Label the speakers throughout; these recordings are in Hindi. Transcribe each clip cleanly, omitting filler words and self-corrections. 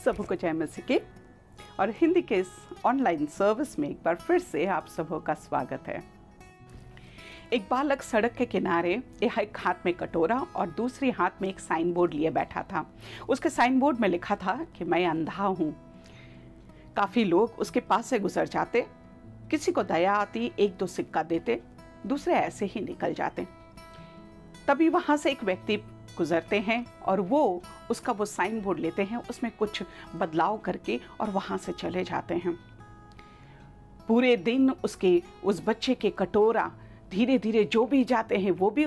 Speaker 1: सबको जय मसीह की और हिंदी के इस ऑनलाइन सर्विस में एक बार फिर से आप सबों का स्वागत है। एक बालक सड़क के किनारे एक हाथ में कटोरा और दूसरी हाथ में एक साइन बोर्ड लिए बैठा था। उसके साइन बोर्ड में लिखा था कि मैं अंधा हूँ। काफ़ी लोग उसके पास से गुजर जाते, किसी को दया आती, एक दो सिक्का देते, दूसरे ऐसे ही निकल जाते। तभी वहाँ से एक व्यक्ति गुजरते हैं और वो साइन बोर्ड लेते हैं, उसमें कुछ बदलाव करके और वहाँ से चले जाते हैं। पूरे दिन उस बच्चे के कटोरा धीरे धीरे जो भी जाते हैं वो भी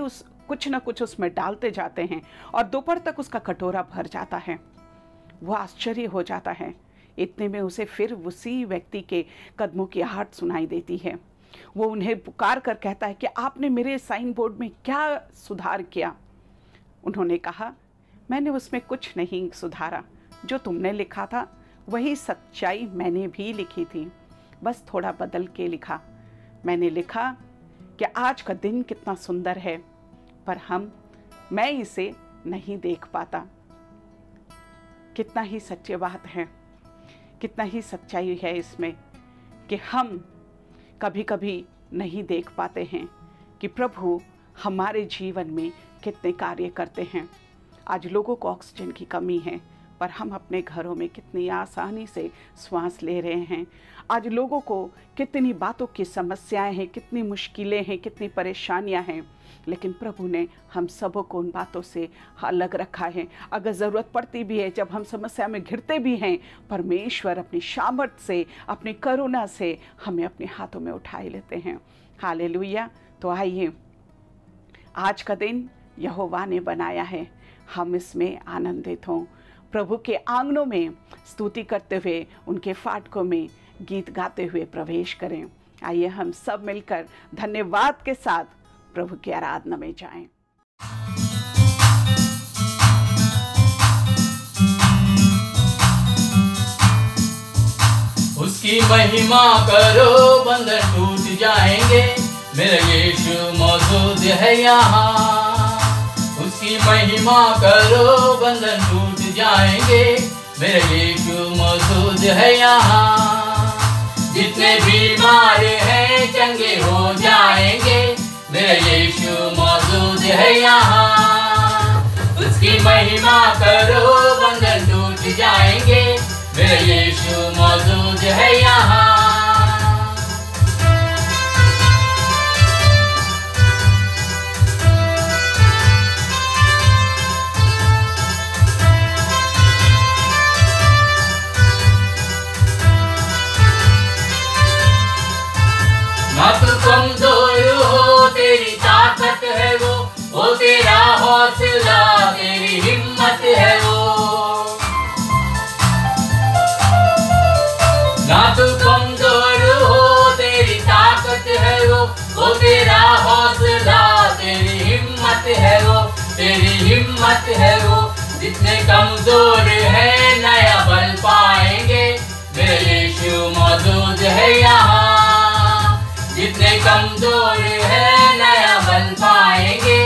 Speaker 1: कुछ ना कुछ उसमें डालते जाते हैं और दोपहर तक उसका कटोरा भर जाता है। वो आश्चर्य हो जाता है। इतने में उसे फिर उसी व्यक्ति के कदमों की आहट सुनाई देती है। वो उन्हें पुकार कर कहता है कि आपने मेरे साइन बोर्ड में क्या सुधार किया। उन्होंने कहा, मैंने उसमें कुछ नहीं सुधारा, जो तुमने लिखा था वही सच्चाई मैंने भी लिखी थी, बस थोड़ा बदल के लिखा। मैंने लिखा कि आज का दिन कितना सुंदर है, पर मैं इसे नहीं देख पाता। कितना ही सच्ची बात है, कितना ही सच्चाई है इसमें कि हम कभी कभी नहीं देख पाते हैं कि प्रभु हमारे जीवन में कितने कार्य करते हैं। आज लोगों को ऑक्सीजन की कमी है, पर हम अपने घरों में कितनी आसानी से श्वास ले रहे हैं। आज लोगों को कितनी बातों की समस्याएं हैं, कितनी मुश्किलें हैं, कितनी परेशानियां हैं, लेकिन प्रभु ने हम सबों को उन बातों से अलग रखा है। अगर ज़रूरत पड़ती भी है, जब हम समस्या में घिरते भी हैं, परमेश्वर अपनी सामर्थ से, अपनी करुणा से हमें अपने हाथों में उठाए लेते हैं। हालेलुया। तो आइए, आज का दिन यहोवा ने बनाया है, हम इसमें आनंदित हों। प्रभु के आंगनों में स्तुति करते हुए, उनके फाटकों में गीत गाते हुए प्रवेश करें। आइए हम सब मिलकर धन्यवाद के साथ प्रभु की आराधना में जाएं।
Speaker 2: उसकी महिमा करो, बंधन टूट जाएंगे, मेरा यीशु मौजूद है यहाँ। उसकी महिमा करो, बंधन टूट जाएंगे, मेरा यीशु मौजूद है यहाँ। जितने बीमार हैं चंगे हो जाएंगे, मेरा यीशु मौजूद है यहाँ। उसकी महिमा करो, बंधन टूट जाएंगे, मेरा यीशु मौजूद है यहाँ। ना तू कमजोर हो, तेरी ताकत है वो तेरा हौसला, तेरी हिम्मत है वो। ना तू कमजोर हो, तेरी ताकत है वो तेरा हौसला, तेरी हिम्मत है वो, तेरी हिम्मत है वो। जितने कमजोर हैं नया बल पाएंगे, मेरा यीशु मौजूद है यहाँ। जितने कमजोर हैं नया बल पाएंगे,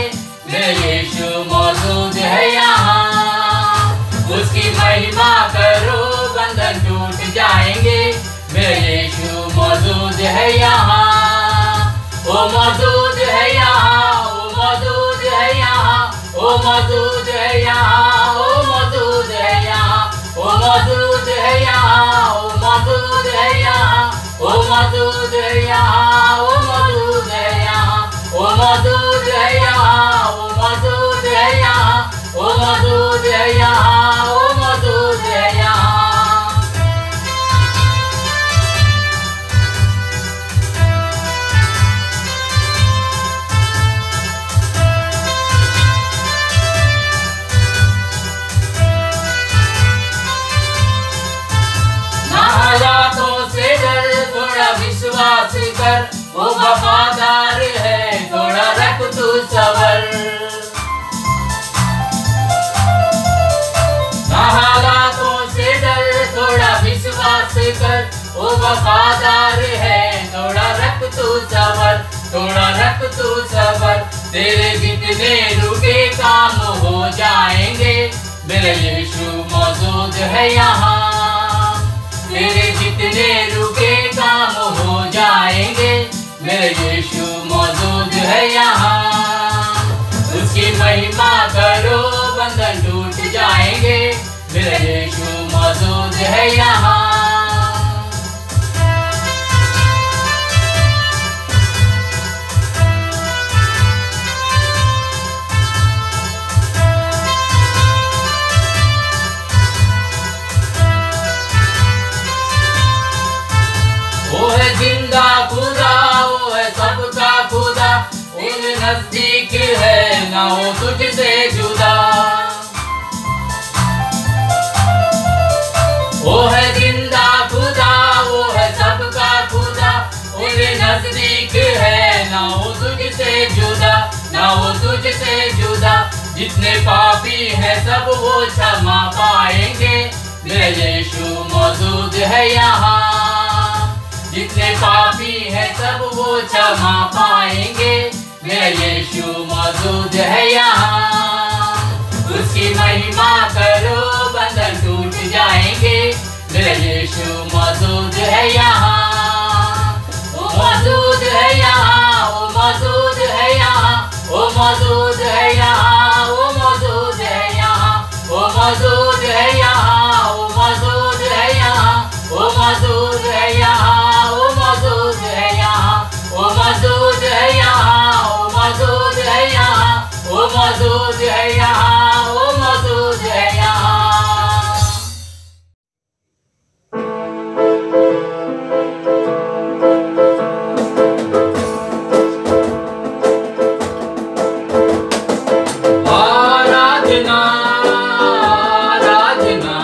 Speaker 2: मेरा यीशु मौजूद है यहाँ। उसकी महिमा करो, बंधन टूट जाएंगे, मेरा यीशु मौजूद है यहाँ। वो मौजूद है यहाँ, वो मौजूद है यहाँ, वो मौजूद है यहाँ, वो मौजूद है यहाँ, वो मौजूद है यहाँ, वो मौजूद है यहाँ, वो मौजूद है यहाँ, वो मौजूद है यहाँ, वो मौजूद है यहाँ, वो मौजूद है यहाँ, वो मौजूद है यहाँ, वो मौजूद है यहाँ। विश्वास कर, वो वफादार है, थोड़ा रख तू सबर। ना हालातों से डर, थोड़ा विश्वास कर, वो वफादार है, थोड़ा रख तू सबर, थोड़ा रख तू सबर। तेरे जितने रुके काम हो जाएंगे, मेरा यीशु मौजूद है यहाँ। तेरे जितने रुके काम हो जाएंगे, मेरे यीशु मौजूद है यहाँ। उसकी महिमा करो बंधन टूट जाएंगे, मेरे यीशु मौजूद है यहाँ। वो है जिंदा खुदा, वो है सबका खुदा, उन नजदीक है ना वो तुझसे जुदा। वो है जिंदा खुदा, वो है सबका खुदा, उन नजदीक है ना वो तुझसे जुदा, ना वो तुझसे जुदा। जितने पापी हैं सब वो क्षमा पाएंगे, मेरे यीशु मौजूद है यहाँ। जितने पापी हैं सब वो क्षमा पाएंगे, मेरा यीशु मौजूद है यहाँ। उसकी महिमा करो बंधन टूट जाएंगे, मेरा यीशु मौजूद है यहाँ। वो मौजूद है यहाँ, वो मौजूद है यहाँ, वो मौजूद है यहाँ, वो मौजूद है यहाँ, वो मौजूद है यहाँ, वो मौजूद है यहाँ, वो मौजूद है यहाँ, वो मौजूद है यहाँ, वो मौजूद है यहाँ, वो मौजूद है यहाँ, वो मौजूद है यहाँ, वो मौजूद है यहाँ। आराधना आराधना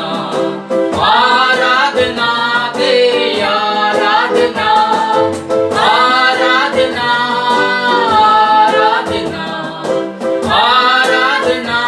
Speaker 2: आराधना तेरी आराधना, आराधना आराधना आराधना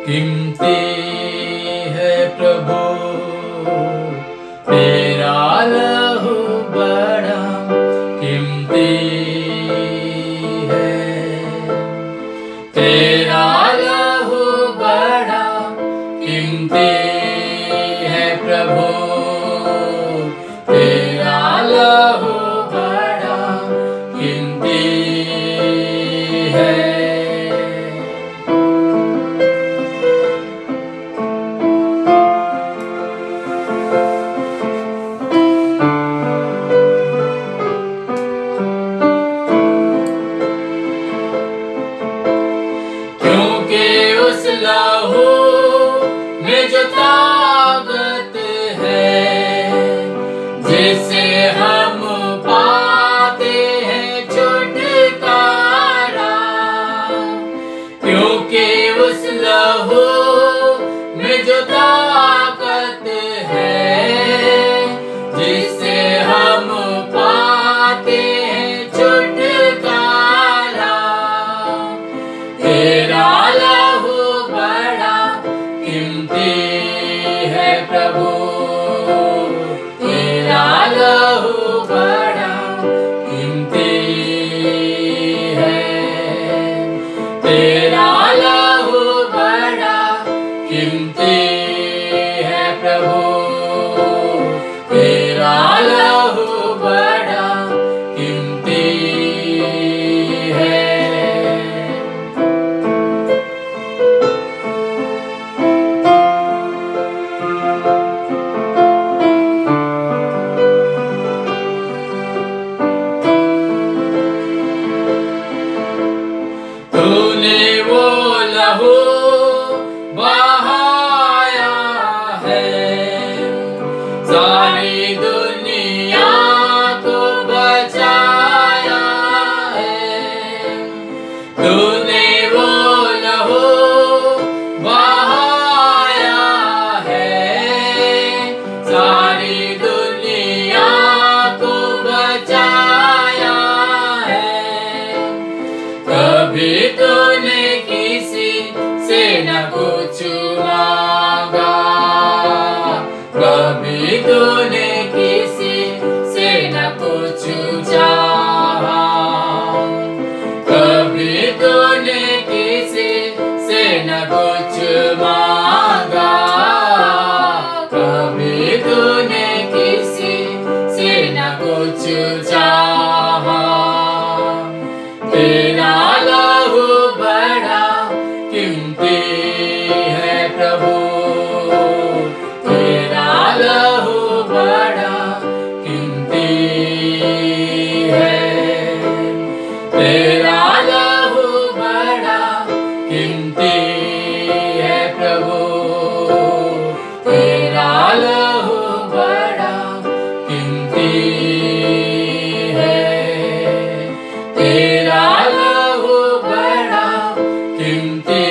Speaker 2: कीमती है प्रभु तेरा लहू बड़ा कीमती है, तेरा लहू बड़ा कीमती है प्रभु तेरा लहू बड़ा कीमती है। लहू में जो ताकत है जिसे हम पाते हैं छुटकारा, क्योंकि उस लहू में जो ताकत है जिसे हम पाते हैं छुटकारा, तेरा प्रभु तेरा लहू बड़ा कीमती है, तेरा लहू बड़ा कीमती है प्रभु तेरा लहू बड़ा कीमती है। तूने वो लहू बहाया है सारी दुनिया को बचाया है, तूने वो लहू बहाया है सारी दुनिया को बचाया है, कभी तूने किसी से न कुछ मांगा, कभी तूने किसी से न कुछ चाहा, कभी तूने किसी से न कुछ मांगा, कभी तूने किसी से न कुछ चाहा, तेरा लहू बड़ा कीमती है प्रभु तेरा लहू बड़ा कीमती है, तेरा लहू बड़ा कीमती है प्रभु तेरा लहू बड़ा कीमती है, तेरा लहू बड़ा कीमती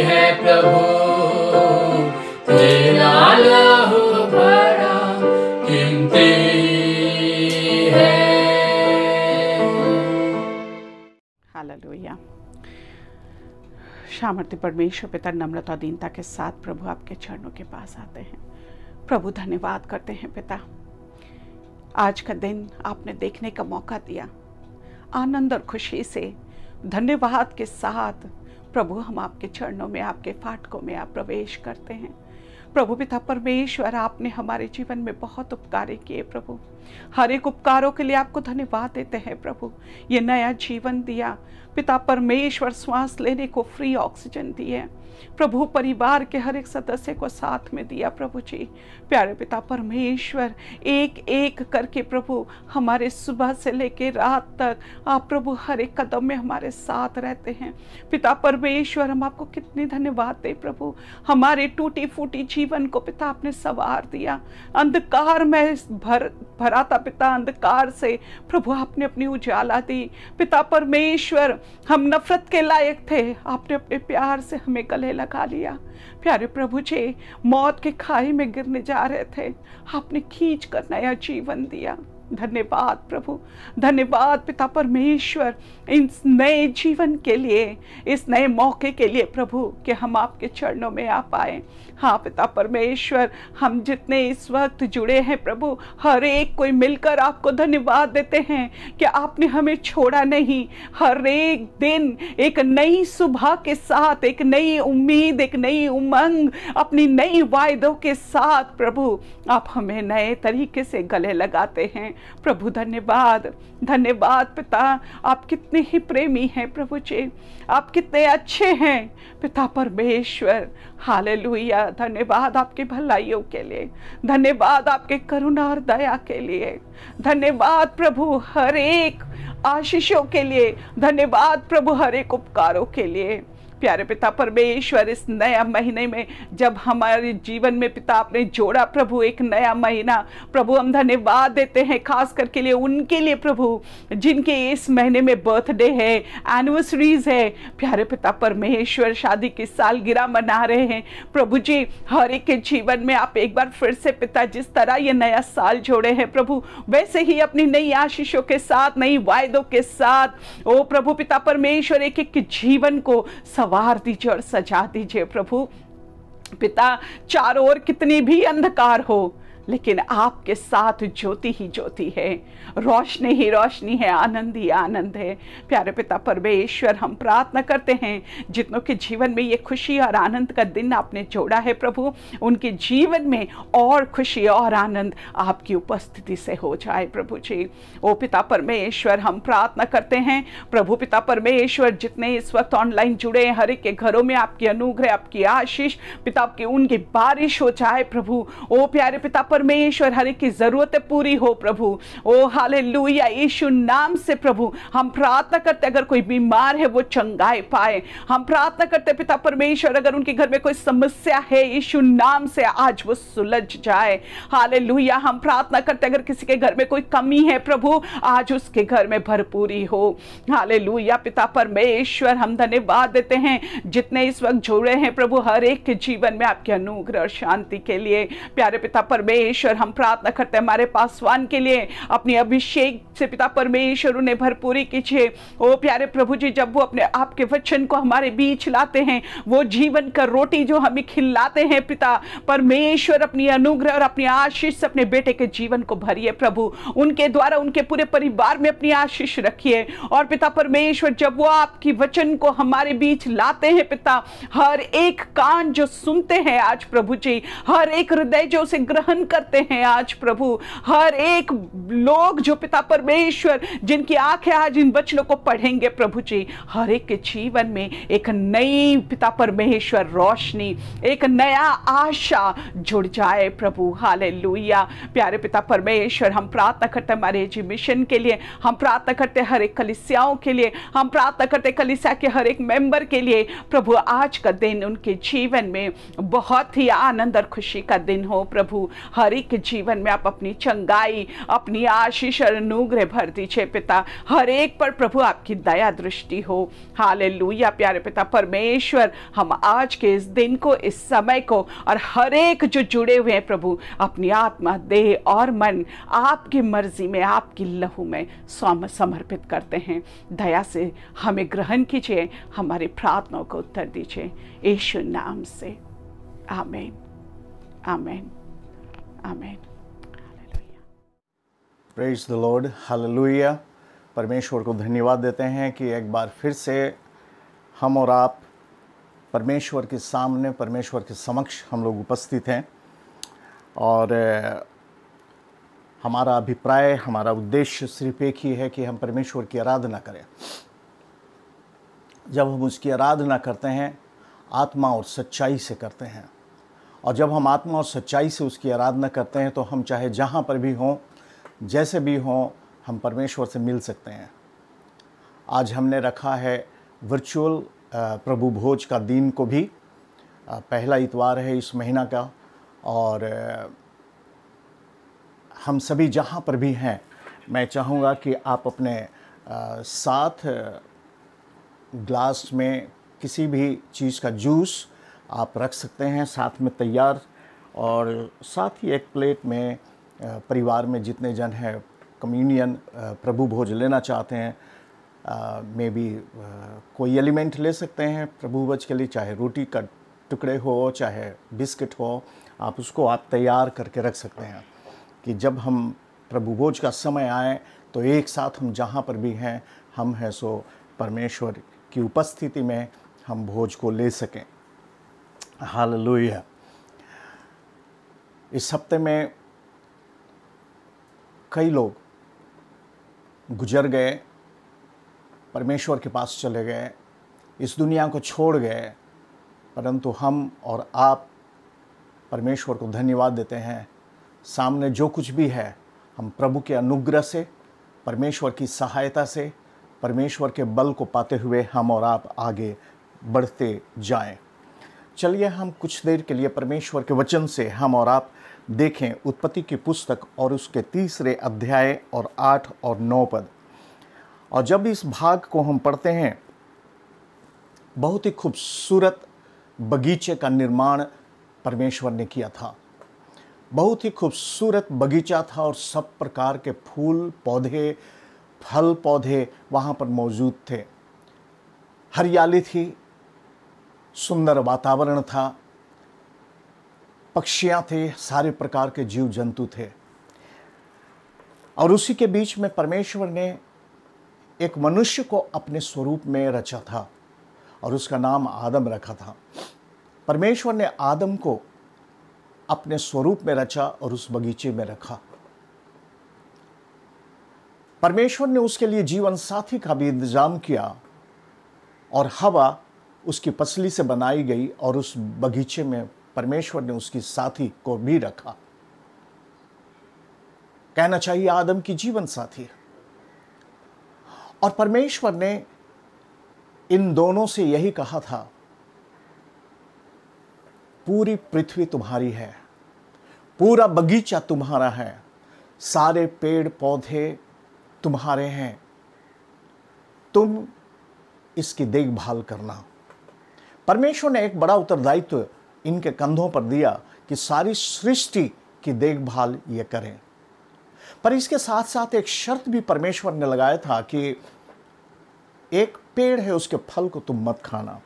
Speaker 2: है प्रभु तेरा लहू बड़ा कीमती है।
Speaker 1: हालेलुया। सामर्थ्य परमेश्वर पिता नम्रता दीनता के साथ प्रभु आपके चरणों के पास आते हैं। प्रभु धन्यवाद करते हैं पिता, आज का दिन आपने देखने का मौका दिया, आनंद और खुशी से धन्यवाद के साथ प्रभु हम आपके चरणों में आपके फाटकों में आप प्रवेश करते हैं। प्रभु पिता परमेश्वर आपने हमारे जीवन में बहुत उपकार किए प्रभु, हर एक उपकारों के लिए आपको धन्यवाद देते हैं प्रभु। ये नया जीवन दिया पिता परमेश्वर, श्वास लेने को फ्री ऑक्सीजन दिए प्रभु, परिवार के हर एक सदस्य को साथ में दिया प्रभु जी। प्यारे पिता परमेश्वर, एक एक करके प्रभु हमारे सुबह से लेके रात तक आप प्रभु हर एक कदम में हमारे साथ रहते हैं। पिता परमेश्वर, हम आपको कितनी धन्यवाद दे प्रभु, हमारे टूटी फूटी जीवन को पिता आपने संवार दिया। अंधकार में भरा था पिता, अंधकार से प्रभु आपने अपनी उजाला दी। पिता परमेश्वर, हम नफरत के लायक थे, आपने अपने प्यार से हमें गले लगा लिया। प्यारे प्रभु जी, मौत के खाई में गिरने जा रहे थे, आपने खींच कर नया जीवन दिया। धन्यवाद प्रभु, धन्यवाद पिता परमेश्वर इस नए जीवन के लिए, इस नए मौके के लिए प्रभु कि हम आपके चरणों में आ पाए। हाँ पिता परमेश्वर, हम जितने इस वक्त जुड़े हैं प्रभु, हर एक कोई मिलकर आपको धन्यवाद देते हैं कि आपने हमें छोड़ा नहीं। हर एक दिन एक नई सुबह के साथ, एक नई उम्मीद, एक नई उमंग, अपनी नई वायदों के साथ प्रभु आप हमें नए तरीके से गले लगाते हैं। प्रभु धन्यवाद, धन्यवाद पिता, आप कितने ही प्रेमी हैं प्रभु जी, आप कितने अच्छे हैं पिता परमेश्वर। हालेलुया, धन्यवाद आपकी भलाइयों के लिए, धन्यवाद आपके करुणा और दया के लिए, धन्यवाद प्रभु हर एक आशीषों के लिए, धन्यवाद प्रभु हर एक उपकारों के लिए। प्यारे पिता परमेश्वर, इस नया महीने में जब हमारे जीवन में पिता आपने जोड़ा प्रभु एक नया महीना, प्रभु हम धन्यवाद देते हैं खास करके लिए उनके लिए प्रभु जिनके इस महीने में बर्थडे है, एनिवर्सरीज है। प्यारे पिता परमेश्वर, शादी की सालगिरह मना रहे हैं प्रभु जी, हर एक के जीवन में आप एक बार फिर से पिता जिस तरह ये नया साल जोड़े हैं प्रभु, वैसे ही अपनी नई आशीषों के साथ, नई वायदों के साथ ओ प्रभु पिता परमेश्वर एक एक के जीवन को सवार दीजिए और सजा दीजिए प्रभु पिता। चारों ओर कितनी भी अंधकार हो, लेकिन आपके साथ ज्योति ही ज्योति है, रोशनी ही रोशनी है, आनंद ही आनंद है। प्यारे पिता परमेश्वर, हम प्रार्थना करते हैं जितनों के जीवन में ये खुशी और आनंद का दिन आपने जोड़ा है प्रभु, उनके जीवन में और खुशी और आनंद आपकी उपस्थिति से हो जाए प्रभु जी। ओ पिता परमेश्वर, हम प्रार्थना करते हैं प्रभु पिता परमेश्वर, जितने इस वक्त ऑनलाइन जुड़े हैं हर एक के घरों में आपकी अनुग्रह, आपकी आशीष पिता, आपकी उनकी बारिश हो जाए प्रभु। ओ प्यारे पिता परमेश्वर, हर एक की जरूरतें पूरी हो प्रभु। ओ हालेलुया, यीशु नाम से प्रभु हम प्रार्थना करते, अगर कोई बीमार है वो चंगाई पाए। हम प्रार्थना करते पिता परमेश्वर, अगर उनके घर में कोई समस्या है यीशु नाम से आज वो सुलझ जाए। हालेलुया, हम प्रार्थना करते अगर किसी के घर में कोई कमी है प्रभु, आज उसके घर में भरपूरी हो। हालेलुया पिता परमेश्वर, हम धन्यवाद देते हैं जितने इस वक्त जुड़े हैं प्रभु, हर एक के जीवन में आपके अनुग्रह और शांति के लिए। प्यारे पिता परमेश्वर, हम प्रार्थना करते हैं हमारे पासवान के लिए, अपनी अभिषेक से पिता परमेश्वर उन्हें भरपूरी कीजिए। ओ प्यारे प्रभु जी, जब वो अपने आपके वचन को हमारे बीच लाते हैं, वो जीवन का रोटी जो हमें खिलाते हैं पिता परमेश्वर, अपनी अनुग्रह और अपनी आशीष से अपने बेटे के जीवन को भरिए प्रभु, उनके द्वारा उनके पूरे परिवार में अपनी आशीष रखिए। और पिता परमेश्वर, जब वो आपकी वचन को हमारे बीच लाते हैं पिता, हर एक कान जो सुनते हैं आज प्रभु जी, हर एक हृदय जो उसे ग्रहण करते हैं आज प्रभु, हर एक लोग जो पिता परमेश्वर जिनकी आंखें आज इन वचनों को पढ़ेंगे प्रभु जी, हर एक के जीवन में एक नई पिता परमेश्वर रोशनी, एक नया आशा जुड़ जाए प्रभु। हालेलुया प्यारे पिता परमेश्वर, हम प्रार्थना करते हैं हमारे जी मिशन के लिए, हम प्रार्थना करते हैं हर एक कलीसियाओं के लिए, हम प्रार्थना करते हैं कलीसिया के हर एक मेंबर के लिए प्रभु। आज का दिन उनके जीवन में बहुत ही आनंद और खुशी का दिन हो प्रभु। हर एक के जीवन में आप अपनी चंगाई, अपनी आशीष और अनुग्रह भर दीजिए पिता, हर एक पर प्रभु आपकी दया दृष्टि हो। हालेलुया प्यारे पिता परमेश्वर, हम आज के इस दिन को, इस समय को और हर एक जो जुड़े हुए हैं प्रभु, अपनी आत्मा, देह और मन आपकी मर्जी में, आपकी लहू में समर्पित करते हैं। दया से हमें ग्रहण कीजिए, हमारी प्रार्थनाओं को उत्तर दीजिए यीशु नाम से, आमीन आमीन आमीन।
Speaker 3: Praise the Lord, hallelujah. परमेश्वर को धन्यवाद देते हैं कि एक बार फिर से हम और आप परमेश्वर के सामने, परमेश्वर के समक्ष हम लोग उपस्थित हैं। और हमारा अभिप्राय, हमारा उद्देश्य सिर्फ एक ही है कि हम परमेश्वर की आराधना करें। जब हम उसकी आराधना करते हैं, आत्मा और सच्चाई से करते हैं, और जब हम आत्मा और सच्चाई से उसकी आराधना करते हैं, तो हम चाहे जहाँ पर भी हों, जैसे भी हों, हम परमेश्वर से मिल सकते हैं। आज हमने रखा है वर्चुअल प्रभु भोज का दिन को भी, पहला इतवार है इस महीना का, और हम सभी जहाँ पर भी हैं, मैं चाहूँगा कि आप अपने साथ ग्लास में किसी भी चीज़ का जूस आप रख सकते हैं साथ में तैयार, और साथ ही एक प्लेट में परिवार में जितने जन हैं कम्युनियन प्रभु भोज लेना चाहते हैं, मे बी कोई एलिमेंट ले सकते हैं प्रभु भोज के लिए, चाहे रोटी का टुकड़े हो, चाहे बिस्किट हो, आप उसको आप तैयार करके रख सकते हैं कि जब हम प्रभु भोज का समय आए तो एक साथ हम जहाँ पर भी हैं, हम हैं सो परमेश्वर की उपस्थिति में हम भोज को ले सकें। हालेलुया। इस हफ्ते में कई लोग गुजर गए, परमेश्वर के पास चले गए, इस दुनिया को छोड़ गए, परंतु हम और आप परमेश्वर को धन्यवाद देते हैं। सामने जो कुछ भी है, हम प्रभु के अनुग्रह से, परमेश्वर की सहायता से, परमेश्वर के बल को पाते हुए हम और आप आगे बढ़ते जाएं। चलिए हम कुछ देर के लिए परमेश्वर के वचन से हम और आप देखें उत्पत्ति की पुस्तक और उसके 3 अध्याय और 8 और 9 पद। और जब इस भाग को हम पढ़ते हैं, बहुत ही खूबसूरत बगीचे का निर्माण परमेश्वर ने किया था। बहुत ही खूबसूरत बगीचा था और सब प्रकार के फूल पौधे, फल पौधे वहाँ पर मौजूद थे। हरियाली थी, सुंदर वातावरण था, पक्षियाँ थे, सारे प्रकार के जीव जंतु थे। और उसी के बीच में परमेश्वर ने एक मनुष्य को अपने स्वरूप में रचा था और उसका नाम आदम रखा था। परमेश्वर ने आदम को अपने स्वरूप में रचा और उस बगीचे में रखा। परमेश्वर ने उसके लिए जीवन साथी का भी इंतजाम किया और हवा उसकी पसली से बनाई गई और उस बगीचे में परमेश्वर ने उसकी साथी को भी रखा। कहना चाहिए आदम की जीवन साथी। और परमेश्वर ने इन दोनों से यही कहा था, पूरी पृथ्वी तुम्हारी है, पूरा बगीचा तुम्हारा है, सारे पेड़ पौधे तुम्हारे हैं, तुम इसकी देखभाल करना। परमेश्वर ने एक बड़ा उत्तरदायित्व इनके कंधों पर दिया कि सारी सृष्टि की देखभाल ये करें। पर इसके साथ साथ एक शर्त भी परमेश्वर ने लगाया था कि एक पेड़ है, उसके फल को तुम मत खाना।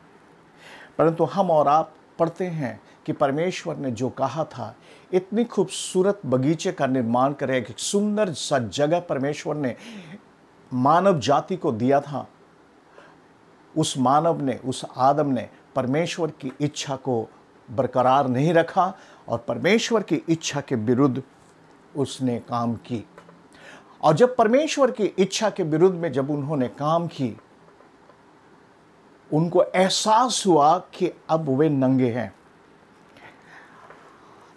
Speaker 3: परंतु हम और आप पढ़ते हैं कि परमेश्वर ने जो कहा था, इतनी खूबसूरत बगीचे का निर्माण करें, एक सुंदर सा जगह परमेश्वर ने मानव जाति को दिया था। उस मानव ने, उस आदम ने परमेश्वर की इच्छा को बरकरार नहीं रखा और परमेश्वर की इच्छा के विरुद्ध उसने काम की। और जब परमेश्वर की इच्छा के विरुद्ध में जब उन्होंने काम की, उनको एहसास हुआ कि अब वे नंगे हैं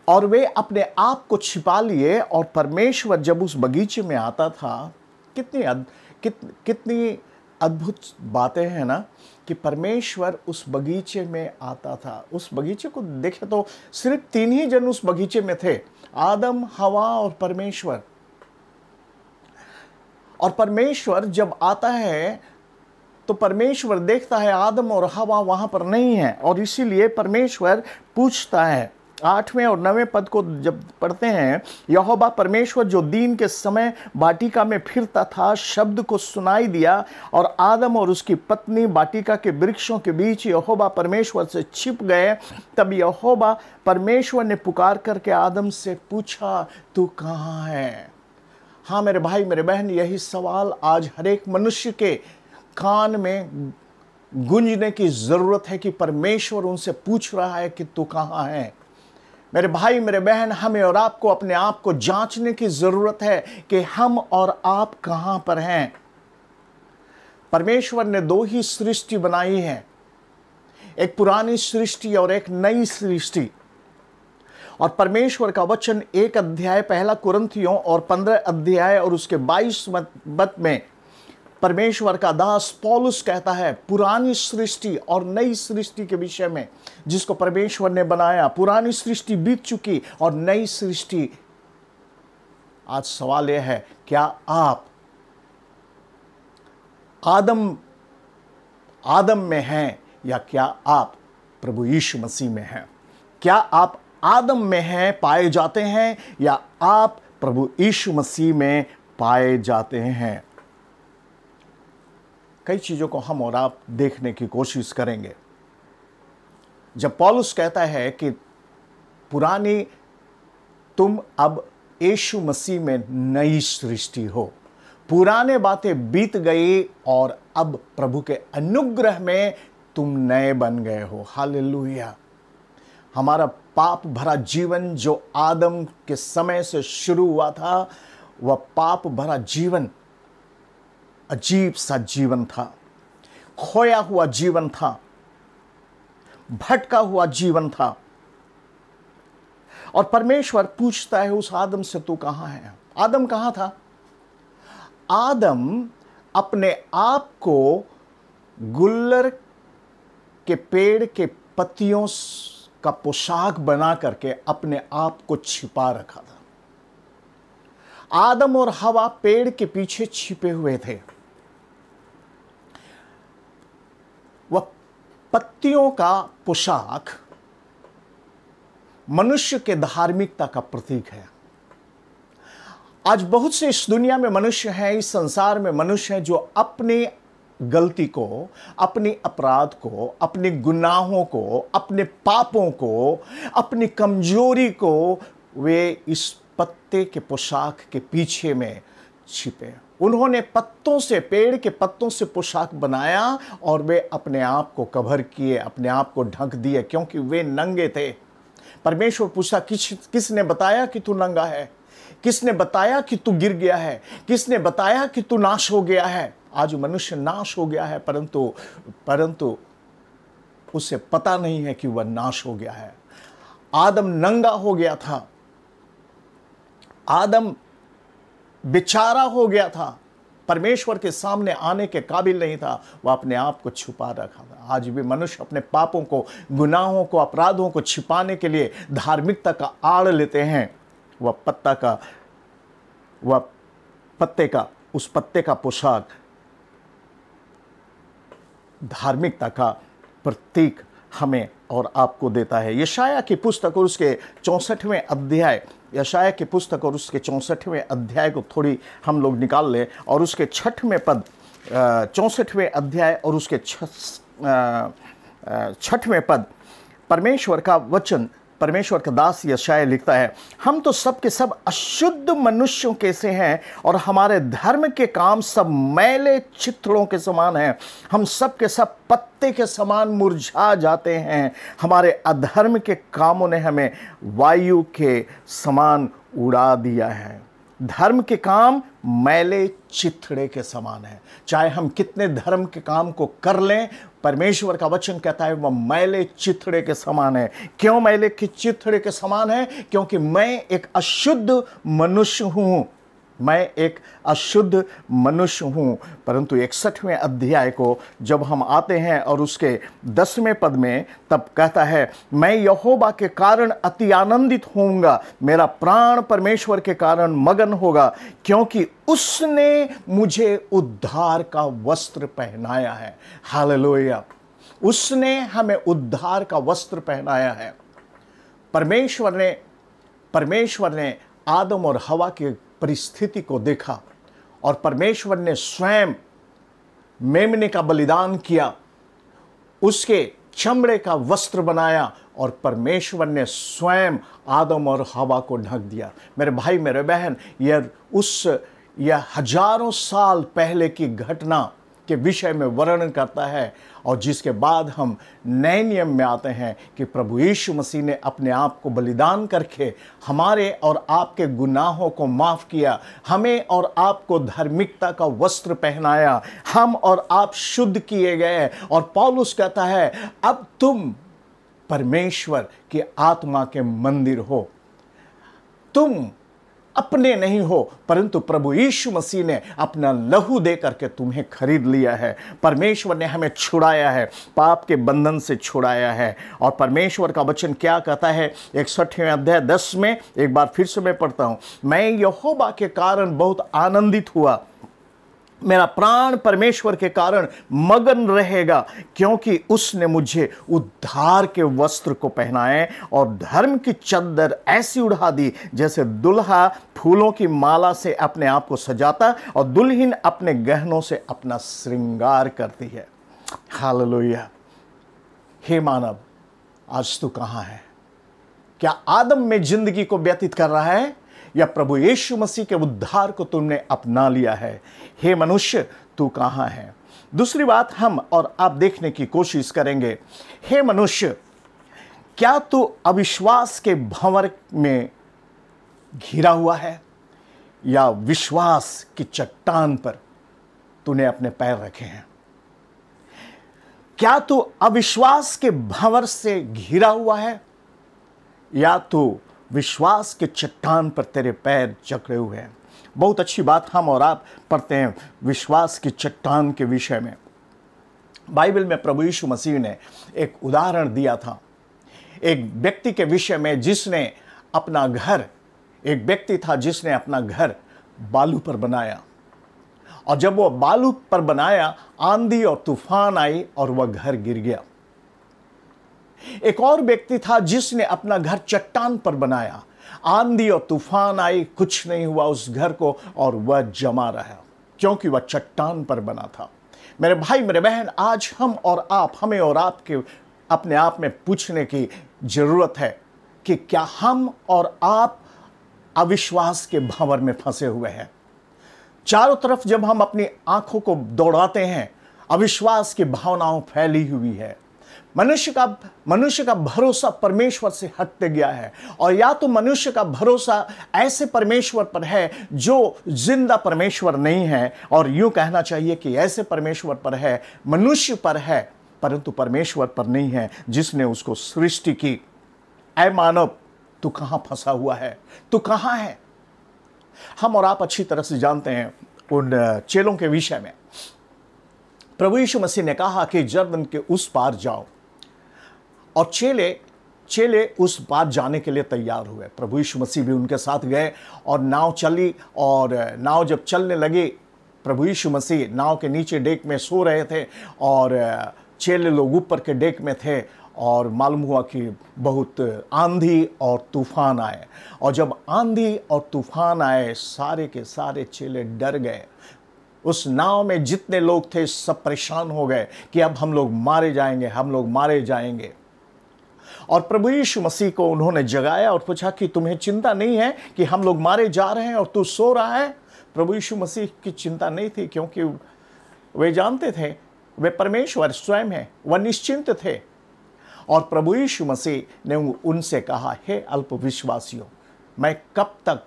Speaker 3: और वे अपने आप को छिपा लिए। और परमेश्वर जब उस बगीचे में आता था, कितनी अद्भुत बातें हैं ना, कि परमेश्वर उस बगीचे में आता था। उस बगीचे को देखे तो सिर्फ 3 ही जन उस बगीचे में थे, आदम, हवा और परमेश्वर। और परमेश्वर जब आता है तो परमेश्वर देखता है आदम और हवा वहां पर नहीं है, और इसीलिए परमेश्वर पूछता है। 8वें और 9वें पद को जब पढ़ते हैं, यहोवा परमेश्वर जो दिन के समय वाटिका में फिरता था, शब्द को सुनाई दिया और आदम और उसकी पत्नी वाटिका के वृक्षों के बीच यहोवा परमेश्वर से छिप गए। तब यहोवा परमेश्वर ने पुकार करके आदम से पूछा, तू कहाँ है? हाँ मेरे भाई, मेरे बहन, यही सवाल आज हर एक मनुष्य के कान में गूंजने की जरूरत है कि परमेश्वर उनसे पूछ रहा है कि तू कहाँ है। मेरे भाई, मेरे बहन, हमें और आपको अपने आप को जांचने की जरूरत है कि हम और आप कहां पर हैं। परमेश्वर ने 2 ही सृष्टि बनाई है, एक पुरानी सृष्टि और एक नई सृष्टि। और परमेश्वर का वचन 1 अध्याय 1 कुरिन्थियों और 15 अध्याय और उसके 22 पद में परमेश्वर का दास पौलुस कहता है पुरानी सृष्टि और नई सृष्टि के विषय में, जिसको परमेश्वर ने बनाया। पुरानी सृष्टि बीत चुकी और नई सृष्टि। आज सवाल यह है, क्या आप आदम में हैं या क्या आप प्रभु यीशु मसीह में हैं? क्या आप आदम में हैं, पाए जाते हैं, या आप प्रभु यीशु मसीह में पाए जाते हैं। कई चीज़ों को हम और आप देखने की कोशिश करेंगे। जब पौलुस कहता है कि पुरानी तुम अब यीशु मसीह में नई सृष्टि हो, पुराने बातें बीत गई और अब प्रभु के अनुग्रह में तुम नए बन गए हो। हालेलुया। हमारा पाप भरा जीवन जो आदम के समय से शुरू हुआ था, वह पाप भरा जीवन अजीब सा जीवन था, खोया हुआ जीवन था, भटका हुआ जीवन था। और परमेश्वर पूछता है उस आदम से, तू कहां है? आदम कहां था? आदम अपने आप को गुल्लर के पेड़ के पत्तियों का पोशाक बना करके अपने आप को छिपा रखा था। आदम और हवा पेड़ के पीछे छिपे हुए थे। वह पत्तियों का पोशाक मनुष्य के धार्मिकता का प्रतीक है। आज बहुत से इस दुनिया में मनुष्य हैं, इस संसार में मनुष्य हैं जो अपनी गलती को, अपनी अपराध को, अपने गुनाहों को, अपने पापों को, अपनी कमजोरी को वे इस पत्ते के पोशाक के पीछे में छिपे। उन्होंने पत्तों से, पेड़ के पत्तों से पोशाक बनाया और वे अपने आप को कवर किए, अपने आप को ढक दिए, क्योंकि वे नंगे थे। परमेश्वर पूछा, किसने बताया कि तू नंगा है? किसने बताया कि तू गिर गया है? किसने बताया कि तू नाश हो गया है? आज मनुष्य नाश हो गया है, परंतु उसे पता नहीं है कि वह नाश हो गया है। आदम नंगा हो गया था, आदम बेचारा हो गया था, परमेश्वर के सामने आने के काबिल नहीं था, वह अपने आप को छुपा रखा था। आज भी मनुष्य अपने पापों को, गुनाहों को, अपराधों को छिपाने के लिए धार्मिकता का आड़ लेते हैं। उस पत्ते का पोशाक धार्मिकता का प्रतीक हमें और आपको देता है। यशाया की पुस्तक और उसके 64वें अध्याय, यशाया की पुस्तक और उसके 64वें अध्याय को थोड़ी हम लोग निकाल लें और उसके 6वें पद, 64वें अध्याय और उसके 6वें पद, परमेश्वर का वचन, परमेश्वर का दास यशाया लिखता है, हम तो सब के सब अशुद्ध मनुष्यों के से हैं और हमारे धर्म के काम सब मैले चित्रों के समान हैं। हम सब के सब पत्ते के समान मुरझा जाते हैं। हमारे अधर्म के कामों ने हमें वायु के समान उड़ा दिया है। धर्म के काम मैले चिथड़े के समान है। चाहे हम कितने धर्म के काम को कर लें, परमेश्वर का वचन कहता है वह मैले चिथड़े के समान है। क्यों मैले के चिथड़े के समान है? क्योंकि मैं एक अशुद्ध मनुष्य हूं, मैं एक अशुद्ध मनुष्य हूं। परंतु 61वें अध्याय को जब हम आते हैं और उसके 10वें पद में, तब कहता है, मैं यहोवा के कारण अति आनंदित होऊंगा, मेरा प्राण परमेश्वर के कारण मगन होगा, क्योंकि उसने मुझे उद्धार का वस्त्र पहनाया है। हालेलुया। उसने हमें उद्धार का वस्त्र पहनाया है। परमेश्वर ने आदम और हवा की परिस्थिति को देखा और परमेश्वर ने स्वयं मेमने का बलिदान किया, उसके चमड़े का वस्त्र बनाया और परमेश्वर ने स्वयं आदम और हवा को ढक दिया। मेरे भाई, मेरे बहन, यह हजारों साल पहले की घटना के विषय में वर्णन करता है और जिसके बाद हम नए नियम में आते हैं कि प्रभु यीशु मसीह ने अपने आप को बलिदान करके हमारे और आपके गुनाहों को माफ़ किया, हमें और आपको धार्मिकता का वस्त्र पहनाया, हम और आप शुद्ध किए गए। और पौलुस कहता है, अब तुम परमेश्वर की आत्मा के मंदिर हो, तुम अपने नहीं हो, परंतु प्रभु यीशु मसीह ने अपना लहू दे करके तुम्हें खरीद लिया है। परमेश्वर ने हमें छुड़ाया है, पाप के बंधन से छुड़ाया है। और परमेश्वर का वचन क्या कहता है? 61वें अध्याय 10 में एक बार फिर से मैं पढ़ता हूं, मैं यहोवा के कारण बहुत आनंदित हुआ, मेरा प्राण परमेश्वर के कारण मगन रहेगा, क्योंकि उसने मुझे उद्धार के वस्त्र को पहनाए और धर्म की चद्दर ऐसी उड़ा दी जैसे दुल्हा फूलों की माला से अपने आप को सजाता और दुल्हन अपने गहनों से अपना श्रृंगार करती है। हालेलुया। हे मानव, आज तू कहाँ है? क्या आदम में जिंदगी को व्यतीत कर रहा है या प्रभु यीशु मसीह के उद्धार को तुमने अपना लिया है? हे मनुष्य, तू कहाँ है? दूसरी बात हम और आप देखने की कोशिश करेंगे। हे मनुष्य, क्या तू अविश्वास के भंवर में घिरा हुआ है या विश्वास की चट्टान पर तूने अपने पैर रखे हैं? क्या तू अविश्वास के भंवर से घिरा हुआ है या तू विश्वास के चट्टान पर तेरे पैर जकड़े हुए हैं? बहुत अच्छी बात हम और आप पढ़ते हैं विश्वास की चट्टान के विषय में। बाइबल में प्रभु यीशु मसीह ने एक उदाहरण दिया था एक व्यक्ति के विषय में जिसने अपना घर, एक व्यक्ति था जिसने अपना घर बालू पर बनाया, और जब वो बालू पर बनाया आंधी और तूफान आई और वह घर गिर गया। एक और व्यक्ति था जिसने अपना घर चट्टान पर बनाया, आंधी और तूफान आई, कुछ नहीं हुआ उस घर को और वह जमा रहा क्योंकि वह चट्टान पर बना था। मेरे भाई मेरे बहन, आज हम और आप, हमें और आपके अपने आप में पूछने की जरूरत है कि क्या हम और आप अविश्वास के भंवर में फंसे हुए हैं? चारों तरफ जब हम अपनी आंखों को दौड़ाते हैं, अविश्वास की भावनाओं फैली हुई है। मनुष्य का भरोसा परमेश्वर से हटते गया है, और या तो मनुष्य का भरोसा ऐसे परमेश्वर पर है जो जिंदा परमेश्वर नहीं है, और यूं कहना चाहिए कि ऐसे परमेश्वर पर है, मनुष्य पर है परंतु परमेश्वर पर नहीं है जिसने उसको सृष्टि की। ऐ मानव, तू कहां फंसा हुआ है? तू कहां है? हम और आप अच्छी तरह से जानते हैं उन चेलों के विषय में। प्रभु यीशु मसीह ने कहा कि जर्दन के उस पार जाओ, और चेले उस पार जाने के लिए तैयार हुए। प्रभु यीशु मसीह भी उनके साथ गए और नाव चली, और नाव जब चलने लगी, प्रभु यीशु मसीह नाव के नीचे डेक में सो रहे थे और चेले लोग ऊपर के डेक में थे, और मालूम हुआ कि बहुत आंधी और तूफान आए। और जब आंधी और तूफान आए, सारे के सारे चेले डर गए। उस नाव में जितने लोग थे सब परेशान हो गए कि अब हम लोग मारे जाएंगे, हम लोग मारे जाएंगे। और प्रभु यीशु मसीह को उन्होंने जगाया और पूछा कि तुम्हें चिंता नहीं है कि हम लोग मारे जा रहे हैं और तू सो रहा है? प्रभु यीशु मसीह की चिंता नहीं थी, क्योंकि वे जानते थे वे परमेश्वर स्वयं हैं, वह निश्चिंत थे। और प्रभु यीशु मसीह ने उनसे कहा, हे अल्पविश्वासियों, मैं कब तक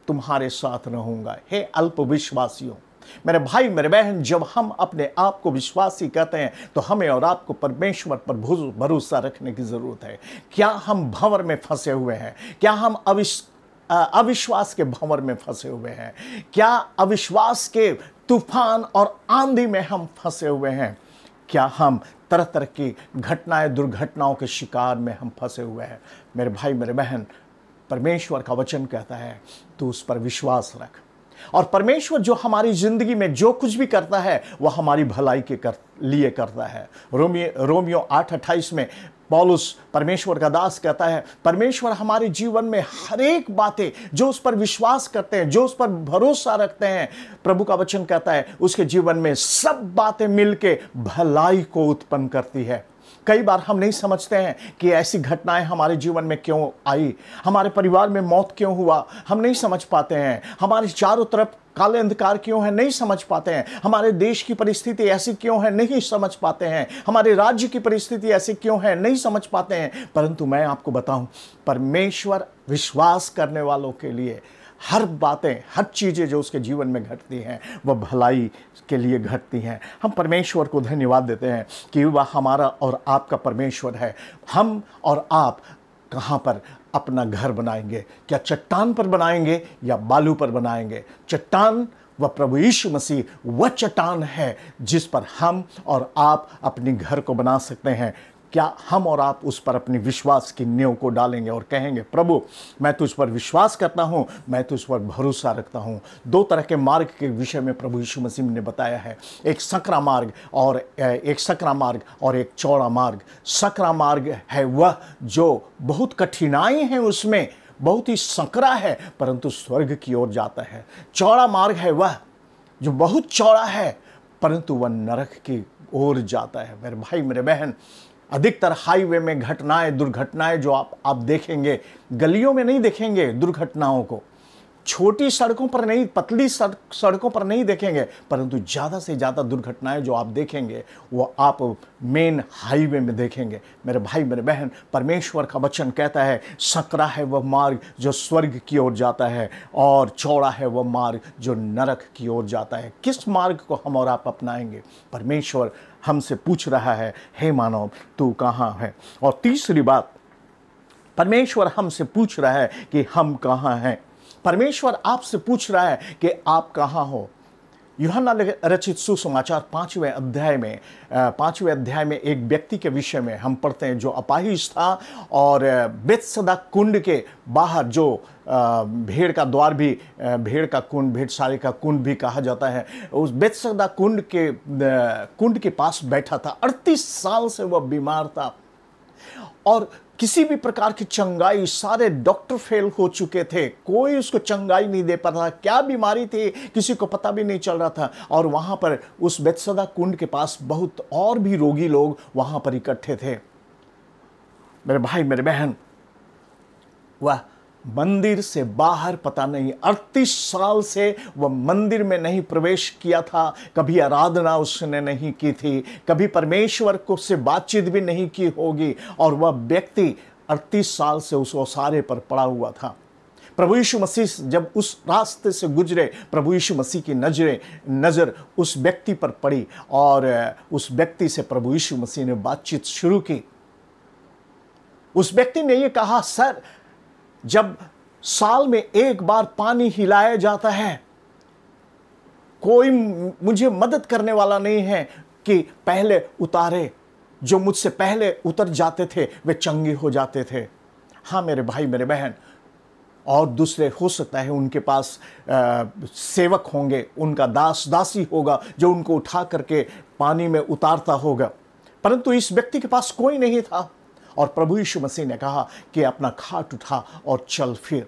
Speaker 3: तुम्हारे साथ रहूंगा? हे अल्पविश्वासियों। मेरे भाई मेरे बहन, जब हम अपने आप को विश्वासी कहते हैं तो हमें और आपको परमेश्वर पर भरोसा रखने की जरूरत है। क्या हम भंवर में फंसे हुए हैं? क्या हम अविश्वास के भंवर में फंसे हुए हैं? क्या अविश्वास के तूफान और आंधी में हम फंसे हुए हैं? क्या हम तरह तरह की घटनाएं, दुर्घटनाओं के शिकार में हम फंसे हुए हैं? मेरे भाई मेरे बहन, परमेश्वर का वचन कहता है तू उस पर विश्वास रख, और परमेश्वर जो हमारी जिंदगी में जो कुछ भी करता है वह हमारी भलाई के लिए करता है। रोमियो 8:28 में पौलुस, परमेश्वर का दास, कहता है परमेश्वर हमारे जीवन में हर एक बातें, जो उस पर विश्वास करते हैं, जो उस पर भरोसा रखते हैं, प्रभु का वचन कहता है उसके जीवन में सब बातें मिलके भलाई को उत्पन्न करती है। कई बार हम नहीं समझते हैं कि ऐसी घटनाएं हमारे जीवन में क्यों आई, हमारे परिवार में मौत क्यों हुआ, हम नहीं समझ पाते हैं। हमारे चारों तरफ काले अंधकार क्यों है, नहीं समझ पाते हैं। हमारे देश की परिस्थिति ऐसी क्यों है, नहीं समझ पाते हैं। हमारे राज्य की परिस्थिति ऐसी क्यों है, नहीं समझ पाते हैं। परंतु मैं आपको बताऊं, परमेश्वर विश्वास करने वालों के लिए हर बातें, हर चीज़ें जो उसके जीवन में घटती हैं वह भलाई के लिए घटती हैं। हम परमेश्वर को धन्यवाद देते हैं कि वह हमारा और आपका परमेश्वर है। हम और आप कहाँ पर अपना घर बनाएंगे? क्या चट्टान पर बनाएंगे या बालू पर बनाएंगे? चट्टान व प्रभु यीशु मसीह वह चट्टान है जिस पर हम और आप अपने घर को बना सकते हैं। क्या हम और आप उस पर अपनी विश्वास की नींव को डालेंगे और कहेंगे, प्रभु मैं तुझ पर विश्वास करता हूँ, मैं तुझ पर भरोसा रखता हूँ। दो तरह के मार्ग के विषय में प्रभु यीशु मसीह ने बताया है, एक सकरा मार्ग और एक चौड़ा मार्ग। सकरा मार्ग है वह जो बहुत कठिनाई है, उसमें बहुत ही संकरा है, परंतु स्वर्ग की ओर जाता है। चौड़ा मार्ग है वह जो बहुत चौड़ा है, परंतु वह नरक की ओर जाता है। मेरे भाई मेरे बहन, अधिकतर हाईवे में दुर्घटनाएं जो आप देखेंगे, गलियों में नहीं देखेंगे दुर्घटनाओं को, छोटी सड़कों पर नहीं, पतली सड़कों पर नहीं देखेंगे, परंतु ज़्यादा से ज़्यादा दुर्घटनाएं जो आप देखेंगे वो आप मेन हाईवे में देखेंगे। मेरे भाई मेरे बहन, परमेश्वर का वचन कहता है, सकरा है वह मार्ग जो स्वर्ग की ओर जाता है और चौड़ा है वह मार्ग जो नरक की ओर जाता है। किस मार्ग को हम और आप अपनाएंगे? परमेश्वर हमसे पूछ रहा है, हे मानव तू कहाँ है? और तीसरी बात, परमेश्वर हमसे पूछ रहा है कि हम कहाँ हैं। परमेश्वर आपसे पूछ रहा है कि आप कहाँ हो। यूहन्ना रचित सुसमाचार 5वें अध्याय में एक व्यक्ति के विषय में हम पढ़ते हैं जो अपाहिज था और बेतसदा कुंड के बाहर, जो भेड़ का द्वार भी, भेड़साली का कुंड भी कहा जाता है, उस बेतसदा कुंड के पास बैठा था। 38 साल से वह बीमार था और किसी भी प्रकार की चंगाई, सारे डॉक्टर फेल हो चुके थे, कोई उसको चंगाई नहीं दे पा रहा था। क्या बीमारी थी किसी को पता भी नहीं चल रहा था। और वहां पर उस बेतसदा कुंड के पास बहुत और भी रोगी लोग वहां पर इकट्ठे थे। मेरे भाई मेरे बहन, वह मंदिर से बाहर पता नहीं 38 साल से वह मंदिर में नहीं प्रवेश किया था, कभी आराधना उसने नहीं की थी, कभी परमेश्वर को से बातचीत भी नहीं की होगी, और वह व्यक्ति 38 साल से उस ओसारे पर पड़ा हुआ था। प्रभु यीशु मसीह जब उस रास्ते से गुजरे, प्रभु यीशु मसीह की नज़र उस व्यक्ति पर पड़ी और उस व्यक्ति से प्रभु यीशु मसीह ने बातचीत शुरू की। उस व्यक्ति ने यह कहा, सर, जब साल में एक बार पानी हिलाया जाता है, कोई मुझे मदद करने वाला नहीं है कि पहले उतारे। जो मुझसे पहले उतर जाते थे वे चंगे हो जाते थे। हाँ मेरे भाई मेरे बहन, और दूसरे हो सकता है उनके पास सेवक होंगे, उनका दास दासी होगा जो उनको उठा करके पानी में उतारता होगा, परंतु इस व्यक्ति के पास कोई नहीं था। और प्रभु यीशु मसीह ने कहा कि अपना खाट उठा और चल फिर।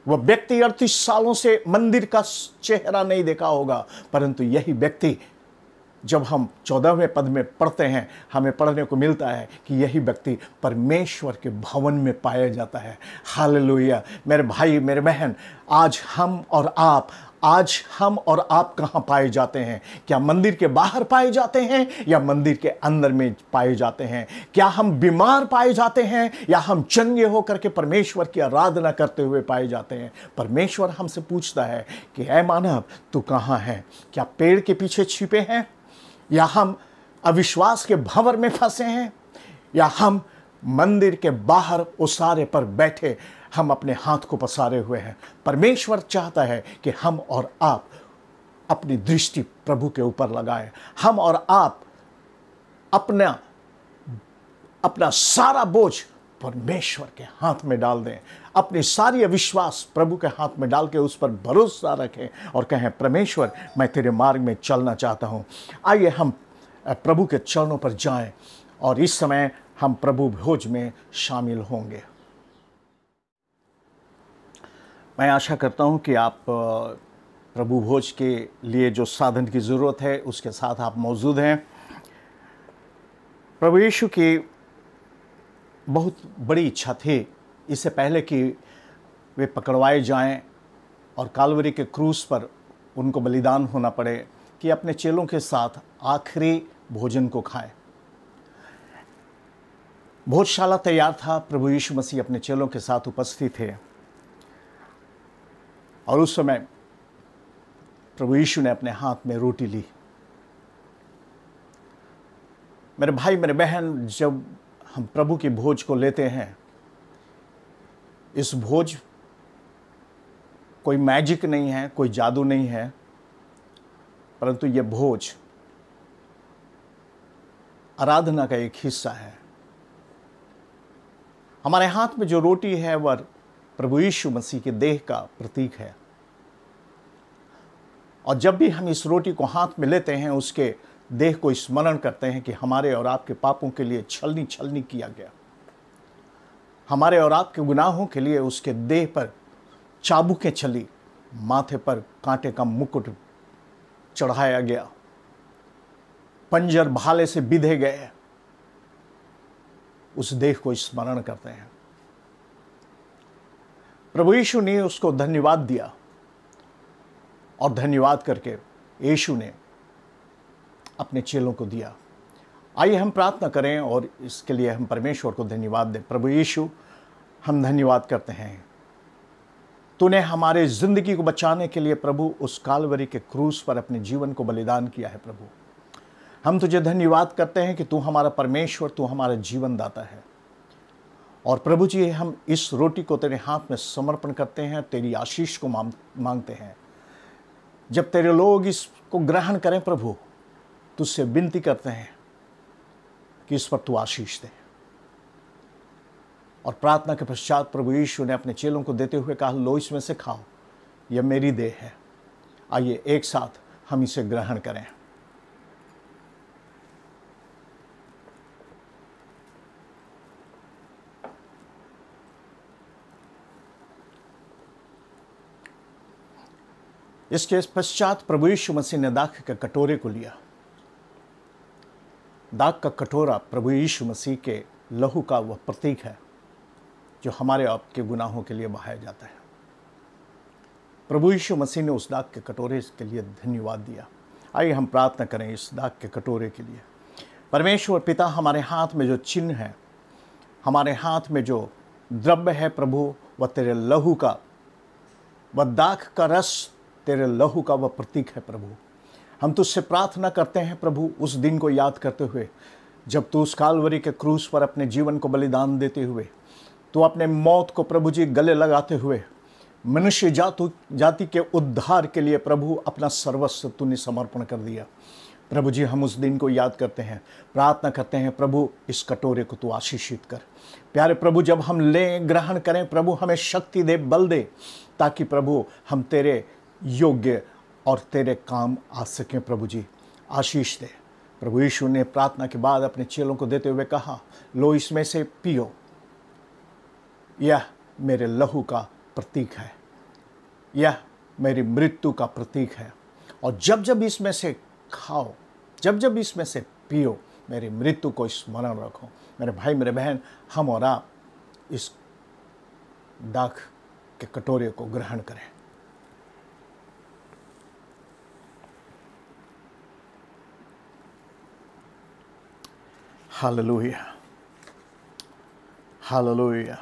Speaker 3: वह व्यक्ति 38 सालों से मंदिर का चेहरा नहीं देखा होगा, परंतु यही व्यक्ति, जब हम 14वें पद में पढ़ते हैं, हमें पढ़ने को मिलता है कि यही व्यक्ति परमेश्वर के भवन में पाया जाता है। हालेलुया। मेरे भाई मेरे बहन, आज हम और आप कहाँ पाए जाते हैं? क्या मंदिर के बाहर पाए जाते हैं या मंदिर के अंदर में पाए जाते हैं? क्या हम बीमार पाए जाते हैं या हम चंगे होकर के परमेश्वर की आराधना करते हुए पाए जाते हैं? परमेश्वर हमसे पूछता है कि ऐ मानव तू कहाँ है? क्या पेड़ के पीछे छिपे हैं, या हम अविश्वास के भंवर में फंसे हैं, या हम मंदिर के बाहर ओसारे पर बैठे हम अपने हाथ को पसारे हुए हैं? परमेश्वर चाहता है कि हम और आप अपनी दृष्टि प्रभु के ऊपर लगाएं। हम और आप अपना सारा बोझ परमेश्वर के हाथ में डाल दें, अपनी सारी अविश्वास प्रभु के हाथ में डाल के उस पर भरोसा रखें और कहें, परमेश्वर मैं तेरे मार्ग में चलना चाहता हूँ। आइए हम प्रभु के चरणों पर जाएं और इस समय हम प्रभु भोज में शामिल होंगे। मैं आशा करता हूं कि आप प्रभु भोज के लिए जो साधन की ज़रूरत है उसके साथ आप मौजूद हैं। प्रभु यीशु की बहुत बड़ी इच्छा थी, इससे पहले कि वे पकड़वाए जाएं और कालवरी के क्रूस पर उनको बलिदान होना पड़े, कि अपने चेलों के साथ आखिरी भोजन को खाएं। भोजशाला तैयार था, प्रभु यीशु मसीह अपने चेलों के साथ उपस्थित थे और उस समय प्रभु यीशु ने अपने हाथ में रोटी ली। मेरे भाई मेरे बहन, जब हम प्रभु की भोज को लेते हैं, इस भोज कोई मैजिक नहीं है, कोई जादू नहीं है, परंतु यह भोज आराधना का एक हिस्सा है। हमारे हाथ में जो रोटी है वह प्रभु यीशु मसीह के देह का प्रतीक है। और जब भी हम इस रोटी को हाथ में लेते हैं, उसके देह को स्मरण करते हैं कि हमारे और आपके पापों के लिए छलनी छलनी किया गया, हमारे और आपके गुनाहों के लिए उसके देह पर चाबुकें चली, माथे पर कांटे का मुकुट चढ़ाया गया, पंजर भाले से बिधे गए। उस देह को स्मरण करते हैं। प्रभु यीशु ने उसको धन्यवाद दिया और धन्यवाद करके यीशु ने अपने चेलों को दिया। आइए हम प्रार्थना करें और इसके लिए हम परमेश्वर को धन्यवाद दें। प्रभु यीशु, हम धन्यवाद करते हैं, तूने हमारे ज़िंदगी को बचाने के लिए प्रभु उस कालवरी के क्रूस पर अपने जीवन को बलिदान किया है। प्रभु, हम तुझे धन्यवाद करते हैं कि तू हमारा परमेश्वर, तू हमारा जीवन दाता है। और प्रभु जी, हम इस रोटी को तेरे हाथ में समर्पण करते हैं, तेरी आशीष को मांगते हैं। जब तेरे लोग इसको ग्रहण करें प्रभु, तुझसे विनती करते हैं कि इस पर तू आशीष दे। और प्रार्थना के पश्चात प्रभु यीशु ने अपने चेलों को देते हुए कहा, लो इसमें से खाओ, यह मेरी देह है। आइए एक साथ हम इसे ग्रहण करें। इसके पश्चात प्रभु यीशु मसीह ने दाख के कटोरे को लिया। दाख का कटोरा प्रभु यीशु मसीह के लहू का वह प्रतीक है जो हमारे आपके गुनाहों के लिए बहाया जाता है। प्रभु यीशु मसीह ने उस दाख के कटोरे के लिए धन्यवाद दिया। आइए हम प्रार्थना करें इस दाख के कटोरे के लिए। परमेश्वर पिता, हमारे हाथ में जो चिन्ह है, हमारे हाथ में जो द्रव्य है प्रभु, वह तेरे लहू का, वह दाख का रस तेरे लहू का वह प्रतीक है। प्रभु, हम तुझसे प्रार्थना करते हैं प्रभु, उस दिन को याद करते हुए जब तू उस कालवरी के क्रूस पर अपने जीवन को बलिदान देते हुए, तू अपने मौत को प्रभु जी गले लगाते हुए मनुष्य जाति के उद्धार के लिए प्रभु अपना सर्वस्व तूने समर्पण कर दिया। प्रभु जी, हम उस दिन को याद करते हैं, प्रार्थना करते हैं प्रभु, इस कटोरे को तू आशीषित कर। प्यारे प्रभु, जब हम लें, ग्रहण करें प्रभु, हमें शक्ति दे, बल दे, ताकि प्रभु हम तेरे योग्य और तेरे काम आ सकें। प्रभु जी, आशीष दे। प्रभु यीशु ने प्रार्थना के बाद अपने चेलों को देते हुए कहा, लो इसमें से पियो, यह मेरे लहू का प्रतीक है, यह मेरी मृत्यु का प्रतीक है। और जब जब इसमें से खाओ, जब जब इसमें से पियो, मेरी मृत्यु को स्मरण रखो। मेरे भाई, मेरे बहन, हम और आप इस दाख के कटोरे को ग्रहण करें। Hallelujah, hallelujah.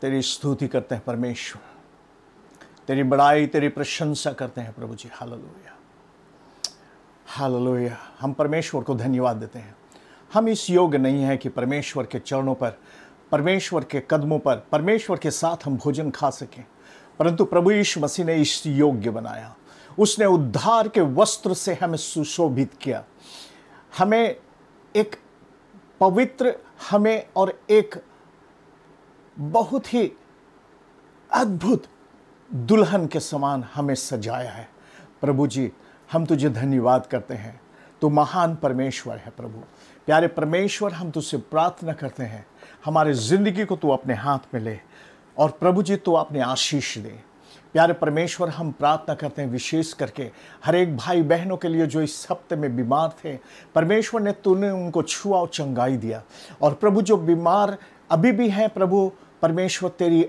Speaker 3: तेरी स्तुति करते हैं परमेश्वर, तेरी बड़ाई, तेरी प्रशंसा करते हैं प्रभु जी। Hallelujah, hallelujah. हम परमेश्वर को धन्यवाद देते हैं। हम इस योग्य नहीं हैं कि परमेश्वर के चरणों पर, परमेश्वर के कदमों पर, परमेश्वर के साथ हम भोजन खा सकें, परंतु प्रभु यीशु मसीह ने इस योग्य बनाया। उसने उद्धार के वस्त्र से हमें सुशोभित किया, हमें एक पवित्र, हमें और एक बहुत ही अद्भुत दुल्हन के समान हमें सजाया है। प्रभु जी, हम तुझे धन्यवाद करते हैं। तू महान परमेश्वर है प्रभु। प्यारे परमेश्वर, हम तुझसे प्रार्थना करते हैं, हमारे ज़िंदगी को तू अपने हाथ में ले और प्रभु जी तू अपने आशीष दे। प्यारे परमेश्वर, हम प्रार्थना करते हैं विशेष करके हर एक भाई बहनों के लिए जो इस हफ्ते में बीमार थे, परमेश्वर ने तूने उनको छुआ और चंगाई दिया। और प्रभु जो बीमार अभी भी हैं प्रभु परमेश्वर, तेरी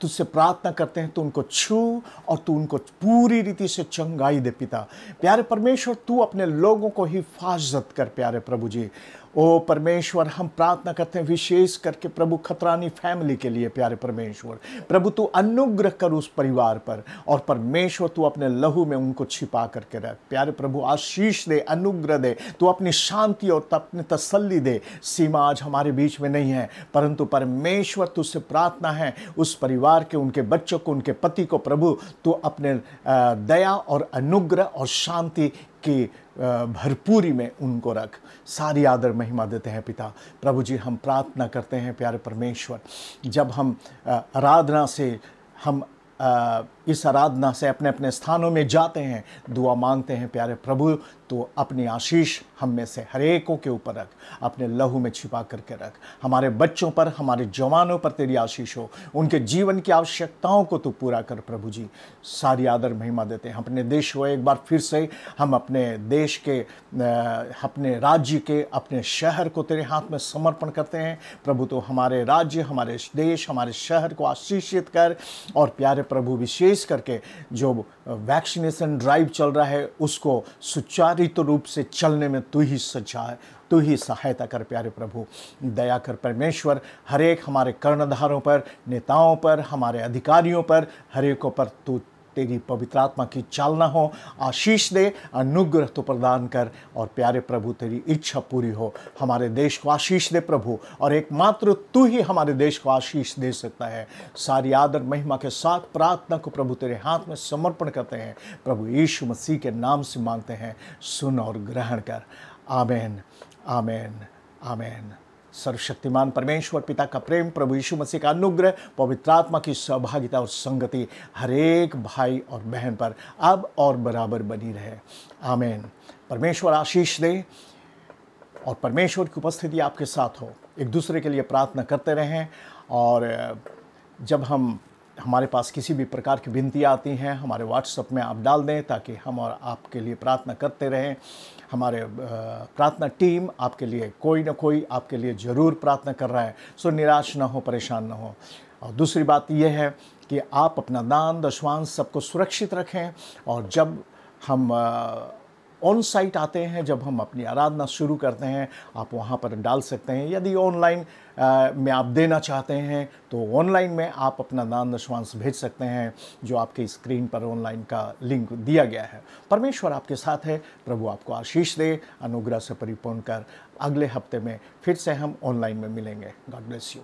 Speaker 3: तुझसे प्रार्थना करते हैं, तू उनको छू और तू उनको पूरी रीति से चंगाई दे पिता। प्यारे परमेश्वर, तू अपने लोगों को हिफाजत कर प्यारे प्रभु जी। ओ परमेश्वर, हम प्रार्थना करते हैं विशेष करके प्रभु खतरानी फैमिली के लिए। प्यारे परमेश्वर, प्रभु तू अनुग्रह कर उस परिवार पर, और परमेश्वर तू अपने लहू में उनको छिपा करके रख। प्यारे प्रभु आशीष दे, अनुग्रह दे, तू अपनी शांति और अपनी तसल्ली दे। सीमा आज हमारे बीच में नहीं है, परंतु परमेश्वर तुझसे प्रार्थना है उस परिवार के, उनके बच्चों को, उनके पति को प्रभु तू अपने दया और अनुग्रह और शांति की भरपूरी में उनको रख। सारी आदर महिमा देते हैं पिता। प्रभु जी, हम प्रार्थना करते हैं प्यारे परमेश्वर, जब हम आराधना से हम इस आराधना से अपने अपने स्थानों में जाते हैं, दुआ मांगते हैं प्यारे प्रभु, तो अपनी आशीष हम में से हर एकों के ऊपर रख, अपने लहू में छिपा करके रख। हमारे बच्चों पर, हमारे जवानों पर तेरी आशीष हो, उनके जीवन की आवश्यकताओं को तू पूरा कर। प्रभु जी, सारी आदर महिमा देते हैं। अपने देश को एक बार फिर से हम अपने देश के, अपने राज्य के, अपने शहर को तेरे हाथ में समर्पण करते हैं। प्रभु, तो हमारे राज्य, हमारे देश, हमारे शहर को आशीषित कर। और प्यारे प्रभु, विशेष करके जो वैक्सीनेशन ड्राइव चल रहा है, उसको सुचारित रूप से चलने में तू ही सहायता कर। प्यारे प्रभु, दया कर परमेश्वर, हर एक हमारे कर्णधारों पर, नेताओं पर, हमारे अधिकारियों पर, हर एक पर तू तेरी पवित्र आत्मा की चालना हो, आशीष दे, अनुग्रह तो प्रदान कर। और प्यारे प्रभु, तेरी इच्छा पूरी हो। हमारे देश को आशीष दे प्रभु, और एकमात्र तू ही हमारे देश को आशीष दे सकता है। सारी आदर महिमा के साथ प्रार्थना को प्रभु तेरे हाथ में समर्पण करते हैं। प्रभु यीशु मसीह के नाम से मांगते हैं, सुन और ग्रहण कर। आमीन, आमीन, आमीन। सर्वशक्तिमान परमेश्वर पिता का प्रेम, प्रभु यीशु मसीह का अनुग्रह, पवित्र आत्मा की सहभागिता और संगति हर एक भाई और बहन पर अब और बराबर बनी रहे। आमीन। परमेश्वर आशीष दे और परमेश्वर की उपस्थिति आपके साथ हो। एक दूसरे के लिए प्रार्थना करते रहें, और जब हमारे पास किसी भी प्रकार की विनती आती हैं, हमारे व्हाट्सएप में आप डाल दें, ताकि हम और आपके लिए प्रार्थना करते रहें। हमारे प्रार्थना टीम आपके लिए, कोई ना कोई आपके लिए ज़रूर प्रार्थना कर रहा है। सो निराश ना हो, परेशान ना हो। और दूसरी बात यह है कि आप अपना दान दशवांश सबको सुरक्षित रखें, और जब हम ऑन साइट आते हैं, जब हम अपनी आराधना शुरू करते हैं, आप वहाँ पर डाल सकते हैं। यदि ऑनलाइन में आप देना चाहते हैं, तो ऑनलाइन में आप अपना दान दशवांश भेज सकते हैं, जो आपके स्क्रीन पर ऑनलाइन का लिंक दिया गया है। परमेश्वर आपके साथ है। प्रभु आपको आशीष दे, अनुग्रह से परिपूर्ण कर। अगले हफ्ते में फिर से हम ऑनलाइन में मिलेंगे। God bless you.